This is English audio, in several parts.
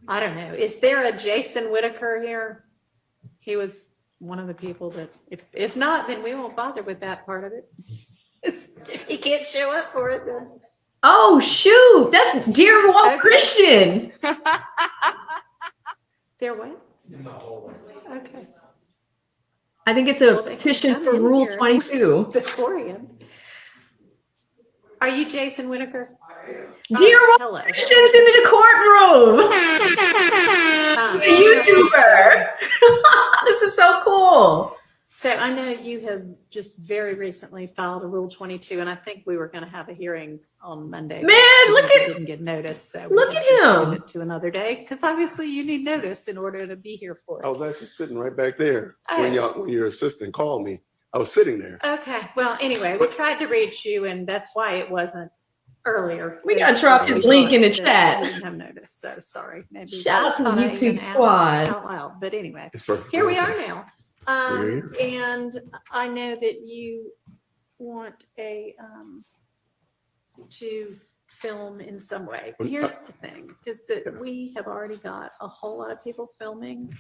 I don't know. Is there a Jason Whitaker here? He was one of the people that, if not, then we won't bother with that part of it. If he can't show up for it, then. Oh, shoot. That's Dear Walt Christian. There what? Okay. I think it's a petition for Rule 22. Victorian. Are you Jason Whitaker? Dear Walt Christian's in the courtroom. He's a YouTuber. This is so cool. So I know you have just very recently filed a Rule 22, and I think we were going to have a hearing on Monday. Man, look at didn't get notice, so look at him. It to another day because obviously you need notice in order to be here for it. I was actually sitting right back there when your assistant called me. I was sitting there. Okay. Well, anyway, we tried to reach you, and that's why it wasn't earlier. We got to drop his link in the chat. We didn't have notice, so sorry. Maybe shout out to the YouTube squad. Out loud. But anyway, here we are now. And I know that you want to film in some way. Here's the thing, is that we have already got a whole lot of people filming,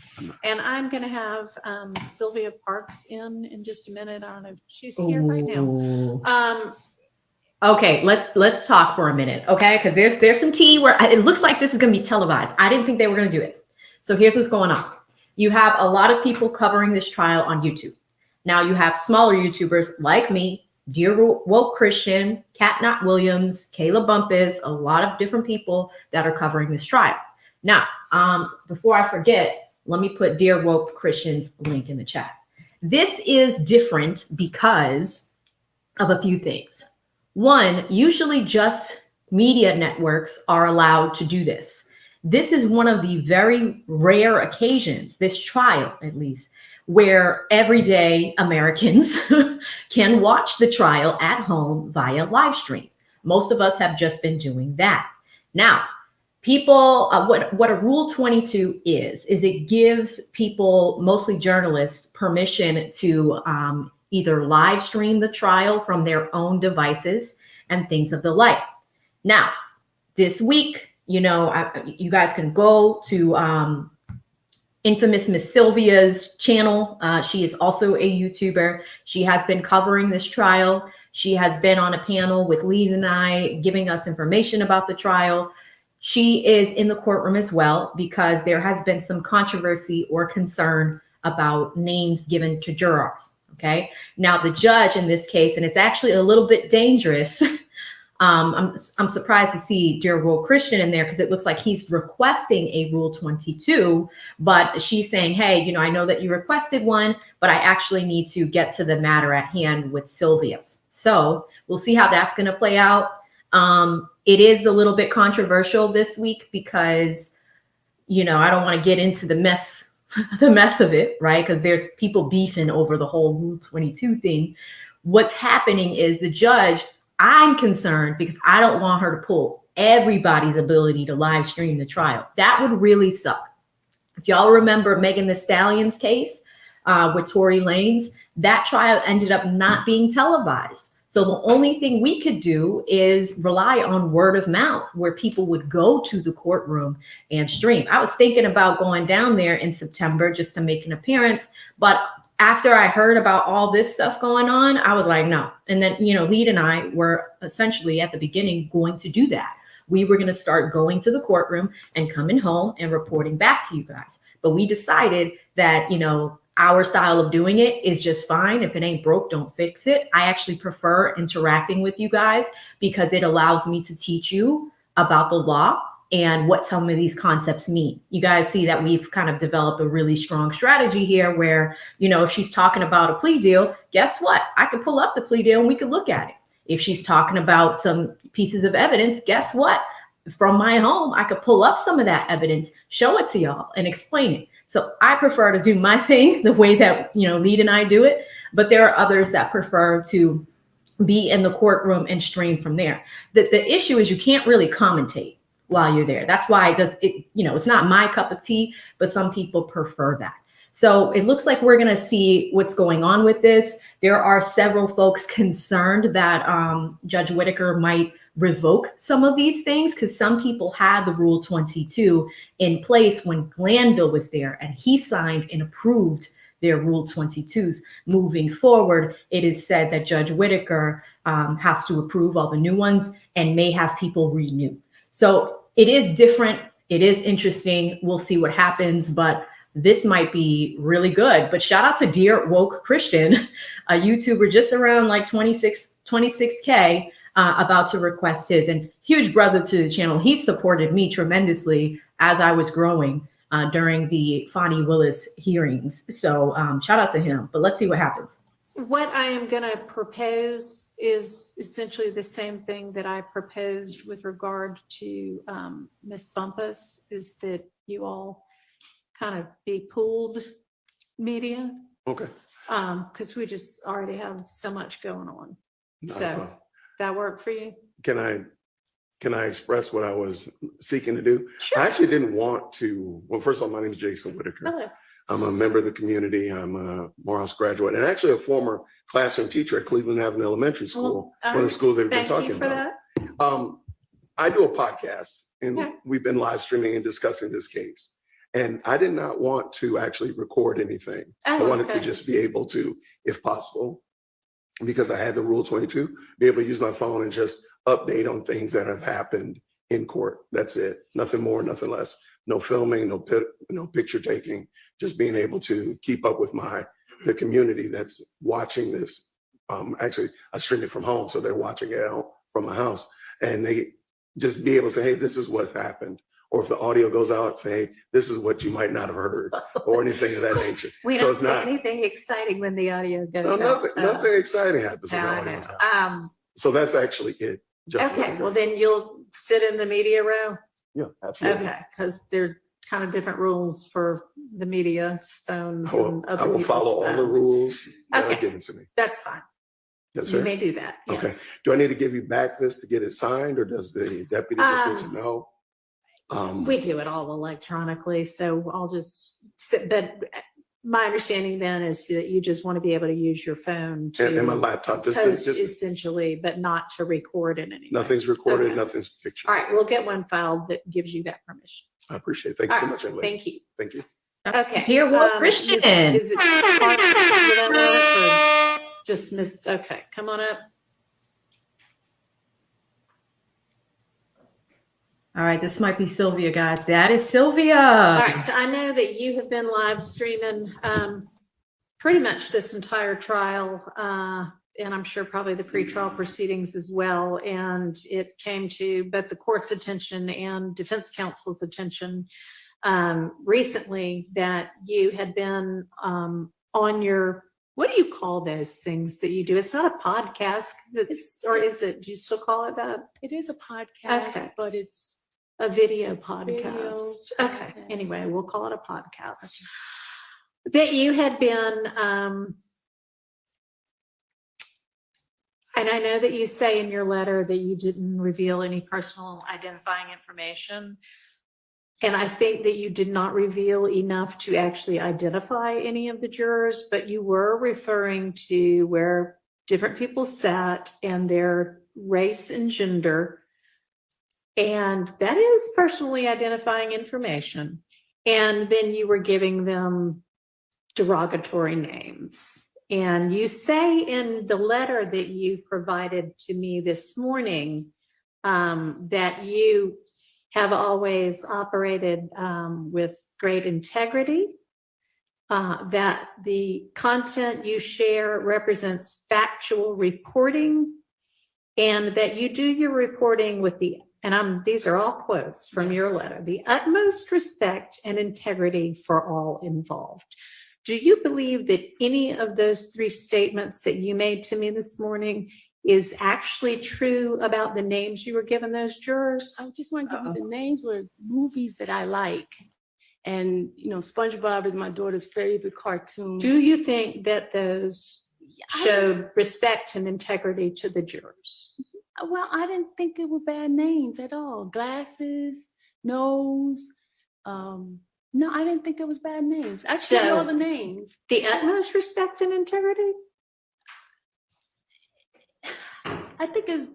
and I'm going to have Sylvia Parks in just a minute. I don't know if she's here right now. Okay, let's talk for a minute, okay? Because there's some tea where it looks like this is going to be televised. I didn't think they were going to do it. So here's what's going on. You have a lot of people covering this trial on YouTube. Now you have smaller YouTubers like me, Dear Woke Christian, Cat Not Williams, Kayla Bumpus, a lot of different people that are covering this trial. Now, before I forget, let me put Dear Woke Christian's link in the chat. This is different because of a few things. One, usually just media networks are allowed to do this. This is one of the very rare occasions, this trial at least, where everyday Americans can watch the trial at home via live stream. Most of us have just been doing that. Now, people, what a Rule 22 is it gives people, mostly journalists, permission to either live stream the trial from their own devices and things of the like. Now, this week, you know, you guys can go to infamous Miss Sylvia's channel. She is also a YouTuber. She has been covering this trial. She has been on a panel with Lee and I giving us information about the trial. She is in the courtroom as well because there has been some controversy or concern about names given to jurors. Okay. Now the judge in this case, and it's actually a little bit dangerous. I'm surprised to see Dear Woke Christian in there because it looks like he's requesting a Rule 22, but she's saying, hey, you know, I know that you requested one, but I actually need to get to the matter at hand with Sylvia's. So we'll see how that's going to play out. It is a little bit controversial this week because, you know, I don't want to get into the mess of it, right? Because there's people beefing over the whole Rule 22 thing. What's happening is the judge, I'm concerned because I don't want her to pull everybody's ability to live stream the trial. That would really suck. If y'all remember Megan Thee Stallion's case with Tory Lanez, that trial ended up not being televised. So the only thing we could do is rely on word of mouth where people would go to the courtroom and stream. I was thinking about going down there in September just to make an appearance, but after I heard about all this stuff going on, I was like, no. And then, you know, Lead and I were essentially at the beginning going to do that. We were going to start going to the courtroom and coming home and reporting back to you guys. But we decided that, you know, our style of doing it is just fine. If it ain't broke, don't fix it. I actually prefer interacting with you guys because it allows me to teach you about the law and what some of these concepts mean. You guys see that we've kind of developed a really strong strategy here where, you know, if she's talking about a plea deal, guess what? I could pull up the plea deal and we could look at it. If she's talking about some pieces of evidence, guess what? From my home, I could pull up some of that evidence, show it to y'all and explain it. So I prefer to do my thing the way that, you know, Lead and I do it, but there are others that prefer to be in the courtroom and stream from there. The issue is you can't really commentate while you're there. That's why it's not my cup of tea, but some people prefer that. So it looks like we're going to see what's going on with this. There are several folks concerned that Judge Whitaker might revoke some of these things, because some people had the Rule 22 in place when Glanville was there, and he signed and approved their Rule 22s. Moving forward, it is said that Judge Whitaker has to approve all the new ones and may have people renew. So it is different. It is interesting. We'll see what happens, but this might be really good. But shout out to Dear Woke Christian, a YouTuber just around like 26K, about to request his, and huge brother to the channel. He supported me tremendously as I was growing during the Fonnie Willis hearings. So shout out to him, but let's see what happens. What I am going to propose is essentially the same thing that I proposed with regard to Miss Bumpus, is that you all kind of be pooled media. Okay. Because we just already have so much going on. Not a So problem. that work for you? Can I express what I was seeking to do? Sure. I actually didn't want to. Well, first of all, my name is Jason Whitaker. Hello. I'm a member of the community. I'm a Morehouse graduate and actually a former classroom teacher at Cleveland Avenue Elementary School, one of the schools they've been Thank talking you for about. that. I do a podcast, and Okay. we've been live streaming and discussing this case. And I did not want to actually record anything. I Oh, wanted to okay. just be able to, if possible, because I had the Rule 22, be able to use my phone and just update on things that have happened in court. That's it. Nothing more, nothing less. No filming, no picture taking, just being able to keep up with the community that's watching this. Actually, I stream it from home, so they're watching it out from my house. And they just be able to say, hey, this is what happened. Or if the audio goes out, say, hey, this is what you might not have heard, or anything of that nature. We So don't it's say not anything exciting when the audio goes no, out. nothing exciting happens when the I audio know. goes out. So that's actually it. Judge Okay, Whitaker. well then you'll sit in the media row? Yeah, absolutely. Okay, because they're kind of different rules for the media phones and other I will people's follow all the phones. rules that are Okay. given to me. That's fine. Yes, You sir. may do that, Okay. yes. Do I need to give you back this to get it signed, or does the deputy just need to know? We do it all electronically, so I'll just sit, but my understanding then is that you just want to be able to use your phone And my to laptop, just post essentially, but not to record in any way. nothing's recorded, Okay. nothing's pictured. All right, we'll get one filed that gives you that permission. I appreciate it. Thank you so All much, right, young lady. thank you. Thank you. Okay. Dear Woke Christian. Is it Parks will that work, or just miss? Okay, come on up. All right, this might be Sylvia, guys. That is Sylvia. All right, so I know that you have been live streaming pretty much this entire trial, and I'm sure probably the pretrial proceedings as well. And it came to both the court's attention and defense counsel's attention recently that you had been on your, what do you call those things that you do? It's not a podcast, or is it? Do you still call it that? It is a podcast, Okay. but it's A video podcast. Video Okay. podcast. Anyway, we'll call it a podcast. That you had been, and I know that you say in your letter that you didn't reveal any personal identifying information. And I think that you did not reveal enough to actually identify any of the jurors, but you were referring to where different people sat and their race and gender. And that is personally identifying information. And then you were giving them derogatory names. And you say in the letter that you provided to me this morning that you have always operated with great integrity, that the content you share represents factual reporting, and that you do your reporting with these are all quotes from your letter, the utmost respect and integrity for all involved. Do you believe that any of those three statements that you made to me this morning is actually true about the names you were given those jurors? I just want to give you the names were movies that I like. And, you know, SpongeBob is my daughter's favorite cartoon. Do you think that those showed respect and integrity to the jurors? Well, I didn't think it were bad names at all. Glasses, nose. No, I didn't think it was bad names. I showed you all the names. The utmost respect and integrity? I think it's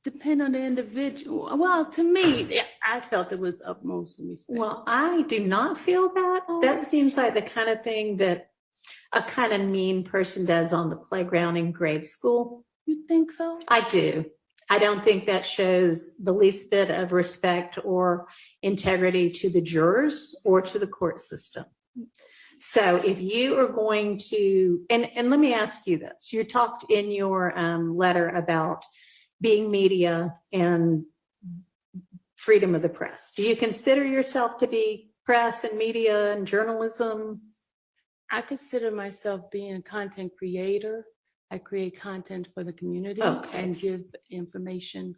depend on the individual. Well, to me, I felt it was utmost respect. Well, I do not feel that. That seems like the kind of thing that a kind of mean person does on the playground in grade school. You think so? I do. I don't think that shows the least bit of respect or integrity to the jurors or to the court system. So if you are going to, and let me ask you this, you talked in your letter about being media and freedom of the press. Do you consider yourself to be press and media and journalism? I consider myself being a content creator. I create content for the community and give information.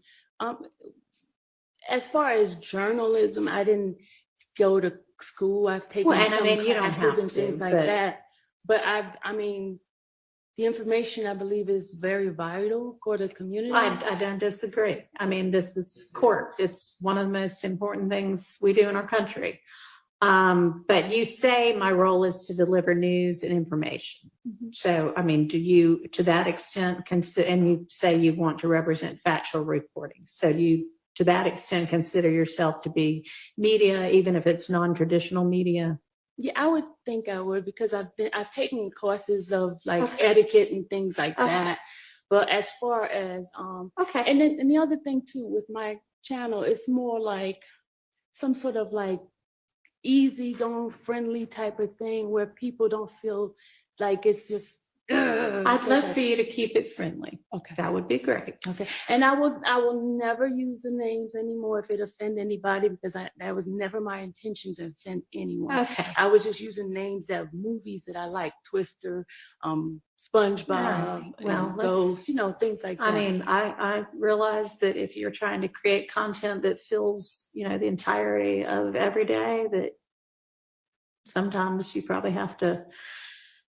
As far as journalism, I didn't go to school. I've taken some classes and things like that. But I mean, the information I believe is very vital for the community. I don't disagree. I mean, this is court. It's one of the most important things we do in our country. But you say my role is to deliver news and information. Mm-hmm. So, I mean, do you, to that extent, consider, and you say you want to represent factual reporting. So you, to that extent, consider yourself to be media, even if it's non-traditional media? Yeah, I would think I would, because I've taken courses of like etiquette and things like that. But as far as, and then and the other thing too, with my channel, it's more like some sort of like easygoing, friendly type of thing where people don't feel like it's just. I'd love for you to keep it friendly. Okay, that would be great. Okay, and I will never use the names anymore if it offend anybody, because that was never my intention to offend anyone. Okay, I was just using names of movies that I like, Twister, SpongeBob, well, Ghost, things like that. I mean, I realize that if you're trying to create content that fills, the entirety of every day, that sometimes you probably have to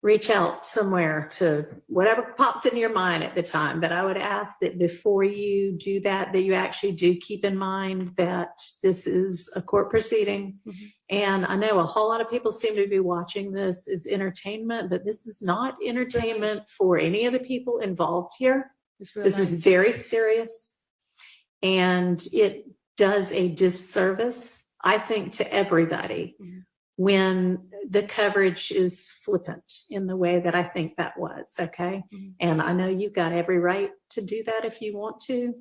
reach out somewhere to whatever pops in your mind at the time. But I would ask that before you do that, that you actually do keep in mind that this is a court proceeding. Mm-hmm. And I know a whole lot of people seem to be watching this as entertainment, but this is not entertainment for any of the people involved here. This is very serious. And it does a disservice, I think, to everybody. Mm-hmm. When the coverage is flippant in the way that I think that was, okay? Mm-hmm. And I know you've got every right to do that if you want to.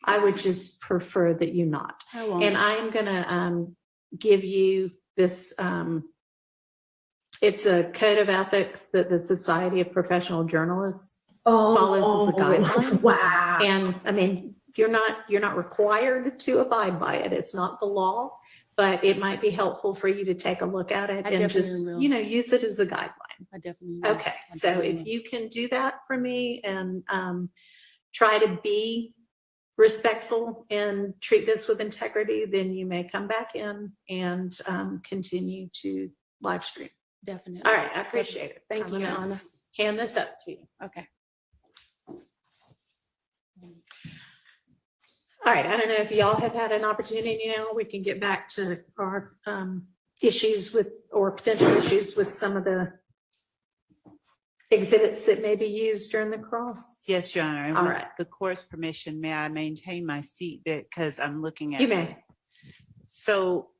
I would just prefer that you not. I won't. And I am gonna give you this, it's a code of ethics that the Society of Professional Journalists follows as a guideline. Wow. And I mean, you're not required to abide by it. It's not the law. But it might be helpful for you to take a look at it and just, use it as a guideline. I definitely will. Okay, so if you can do that for me and try to be respectful and treat this with integrity, then you may come back in and continue to live stream. Definitely. All right, I appreciate it. Thank you, Your Honor. Hand this up to you. Okay. All right, I don't know if y'all have had an opportunity now. We can get back to our issues with, or potential issues with some of the exhibits that may be used during the cross. Yes, Your Honor. All With right. the court's permission, may I maintain my seat because I'm looking at. You may. So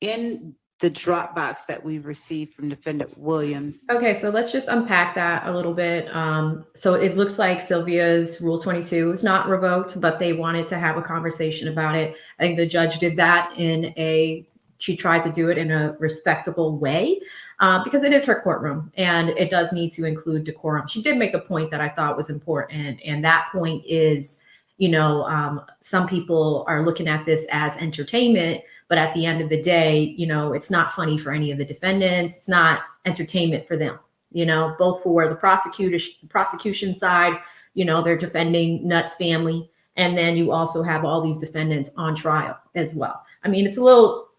in the Dropbox that we've received from Defendant Williams. Okay, so let's just unpack that a little bit. So it looks like Sylvia's Rule 22 is not revoked, but they wanted to have a conversation about it. I think the judge did that she tried to do it in a respectable way because it is her courtroom and it does need to include decorum. She did make a point that I thought was important, and that point is, some people are looking at this as entertainment, but at the end of the day, it's not funny for any of the defendants. It's not entertainment for them, both for the prosecution side, they're defending Nutt's family. And then you also have all these defendants on trial as well. I mean, it's a little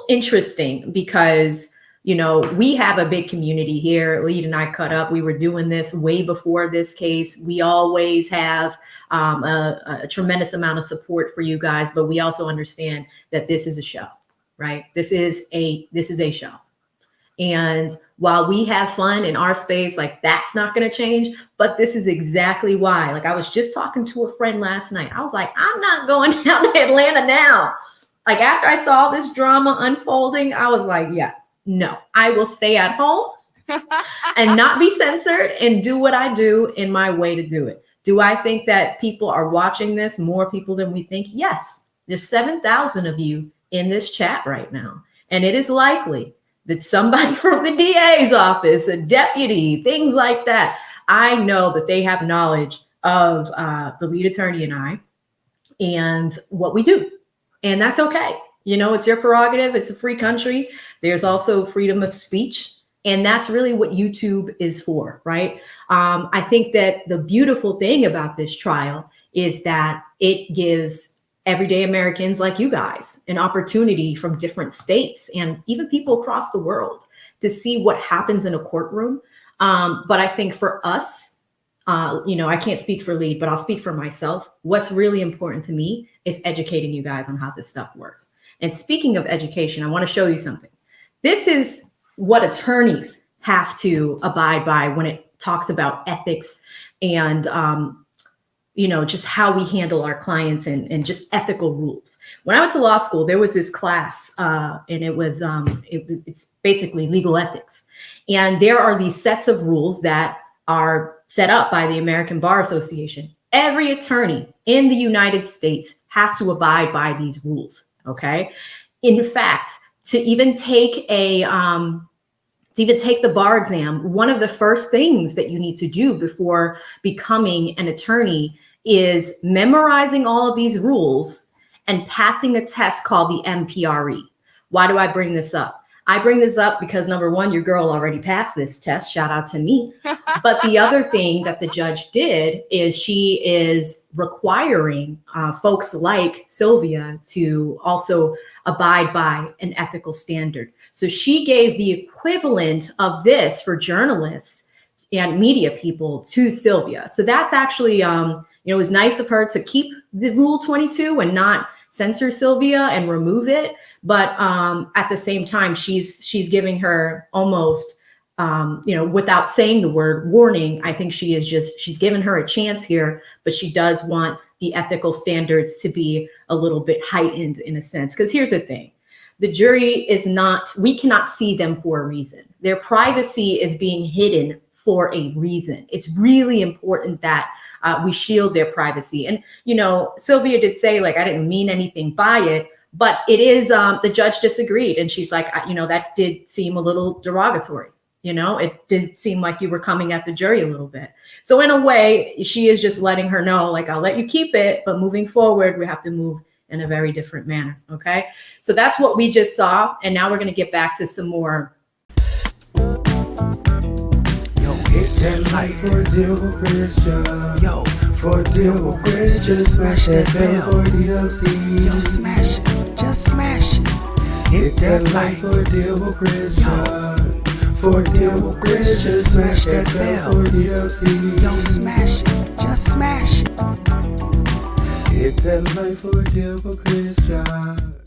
interesting because, we have a big community here. Lead and I cut up. We were doing this way before this case. We always have a tremendous amount of support for you guys, but we also understand that this is a show, right? This is a show. And while we have fun in our space, like that's not going to change. But this is exactly why. Like I was just talking to a friend last night. I was like, I'm not going down to Atlanta now. Like after I saw this drama unfolding, I was like, yeah, no, I will stay at home and not be censored and do what I do in my way to do it. Do I think that people are watching this, more people than we think? Yes. There's 7,000 of you in this chat right now. And it is likely that somebody from the DA's office, a deputy, things like that, I know that they have knowledge of the lead attorney and I and what we do. And that's okay. You know, it's your prerogative. It's a free country. There's also freedom of speech. And that's really what YouTube is for, right? I think that the beautiful thing about this trial is that it gives everyday Americans like you guys an opportunity from different states and even people across the world to see what happens in a courtroom. But I think for us, you know, I can't speak for Lead, but I'll speak for myself. What's really important to me is educating you guys on how this stuff works. And speaking of education, I want to show you something. This is what attorneys have to abide by when it talks about ethics and, you know, just how we handle our clients and just ethical rules. When I went to law school, there was this class and it was, it's basically legal ethics. And there are these sets of rules that are set up by the American Bar Association. Every attorney in the United States has to abide by these rules, okay? In fact, to even take the bar exam, one of the first things that you need to do before becoming an attorney is memorizing all of these rules and passing a test called the MPRE. Why do I bring this up? I bring this up because number one, your girl already passed this test. Shout out to me. But the other thing that the judge did is she is requiring folks like Sylvia to also abide by an ethical standard. So she gave the equivalent of this for journalists and media people to Sylvia. So that's actually, you know, it was nice of her to keep the Rule 22 and not censor Sylvia and remove it. But at the same time, she's giving her almost, you know, without saying the word warning, I think she's given her a chance here, but she does want the ethical standards to be a little bit heightened in a sense. Because here's the thing. The jury is not, we cannot see them for a reason. Their privacy is being hidden for a reason. It's really important that we shield their privacy. And, you know, Sylvia did say, like, I didn't mean anything by it, but it is, the judge disagreed. And she's like, you know, that did seem a little derogatory. You know, it did seem like you were coming at the jury a little bit. So in a way, she is just letting her know, like, I'll let you keep it, but moving forward, we have to move in a very different manner. Okay. So that's what we just saw. And now we're going to get back to some more. Hit that like for deal with Christian. Yo, for deal with Christian. Smash that bell for DWC. Yo, smash it. Just smash it. Hit that like for deal with Christian. For deal with Christian. Smash that bell for DWC. Yo, smash it. Just smash it. Hit that like for deal with Christian.